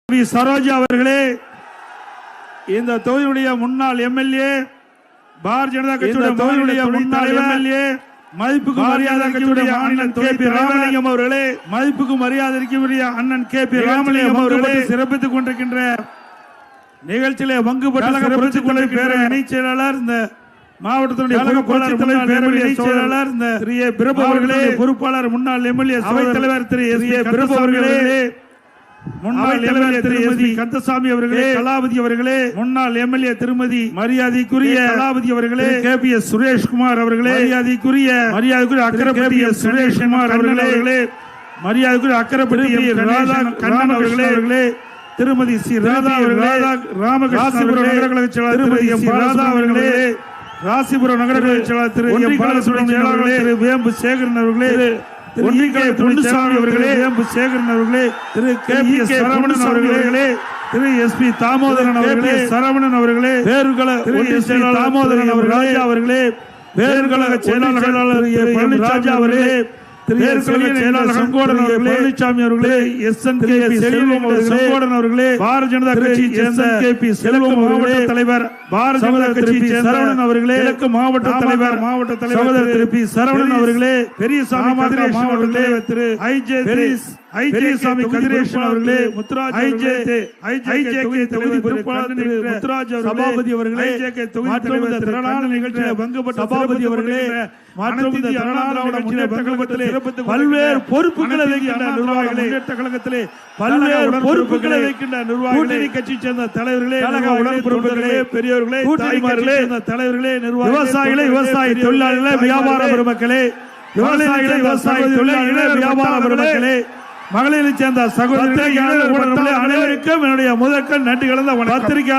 சரோஜா அவர்களே, இந்த தொகுதியுடைய முன்னாள் எம்எல்ஏ, பாரதிய ஜனதா கட்சியுடைய தொகுதியுடைய முன்னாள் எம்எல்ஏ, மதிப்புக்கு மரியாதை கட்சியுடைய அண்ணன் கே.பி. ராமலிங்கம் அவர்களே, மதிப்புக்கு மரியாதைக்குரிய அண்ணன் கே.பி. ராமலிங்கம் அவர்களே, சிறப்பித்துக் கொண்டிருக்கின்ற நிகழ்ச்சியிலே பங்குபட்டு சிறப்பித்துக் கொண்டிருக்கிற இணைச் செயலாளர், இந்த மாவட்டத்தினுடைய செயலாளர் இந்த திரு ஏ. பிரபு அவர்களே, பொறுப்பாளர் முன்னாள் எம்எல்ஏ சபைத் தலைவர் திரு எஸ். ஏ. பிரபு அவர்களே, முன்னாள் எம்எல்ஏ திரு எஸ். பி. கந்தசாமி அவர்களே, கலாவதி அவர்களே, முன்னாள் எம்எல்ஏ திருமதி மரியாதைக்குரிய கலாவதி அவர்களே, கே.பி.எஸ். சுரேஷ்குமார் அவர்களே, மரியாதைக்குரிய அக்கரப்பட்டி எஸ். சுரேஷ்குமார் அவர்களே, மரியாதைக்குரிய அக்கரப்பட்டி ராதா கண்ணன் அவர்களே, திருமதி சி. ராதா அவர்களே, ராமகிருஷ்ணபுரம் நகர செயலாளர் திருமதி எம். ராதா அவர்களே, ராசிபுரம் நகர செயலாளர் திரு எம். பாலசுப்ரமணியன் அவர்களே, திரு வேம்பு சேகரன் அவர்களே, ஒன்றிய பொன்னுசாமி அவர்களே, வேம்பு சேகரன் அவர்களே, திரு கே.பி. சரவணன் அவர்களே, திரு எஸ். பி. தாமோதரன் அவர்களே, சரவணன் அவர்களே, வேறுகள ஒன்றிய செயலாளர் தாமோதரன் அவர்களே, வேறுகள செயலாளர் பழனிசாமி அவர்களே, செயலாளர் சங்கோடன் அவர்களே, பழனிசாமி அவர்களே, எஸ்.என்.கே. செல்வம் சங்கோடன் அவர்களே, பாரதிய ஜனதா கட்சியை சேர்ந்த கே.பி. செல்வம் அவர்களே, தலைவர் பாரதிய ஜனதா கட்சியை சேர்ந்த சரவணன் அவர்களே, கிழக்கு மாவட்ட தலைவர் சகோதரர் திரு பி. சரவணன் அவர்களே, பெரியசாமி மாவட்ட தலைவர் திரு ஐஜே கதிரேசன் அவர்களே, முத்துராஜ் ஐஜே தொகுதி பொறுப்பாளர் திரு முத்துராஜ் சபாபதி அவர்களே, தொகுதி திரளான நிகழ்ச்சியில் பங்குபட்ட சபாபதி அவர்களே, பல்வேறு பொறுப்புகளை வைக்கின்ற நிர்வாகிகளே, கழகத்திலே பல்வேறு பொறுப்புகளை வைக்கின்ற நிர்வாகிகளே, கட்சியை சேர்ந்த தலைவர்களே, உடன்பிறப்புகளே, பெரியவர்களே, தாய்மார்களே, தலைவர்களே, விவசாயிகளே, விவசாய தொழிலாளர்களே, வியாபார பெருமக்களே, விவசாயிகளே, விவசாய தொழிலாளர்களே, வியாபார பெருமக்களே, மகளிரை சேர்ந்த சகோதரர்களே, அனைவருக்கும் என்னுடைய முதற்கண் நன்றி கலந்த பத்திரிகை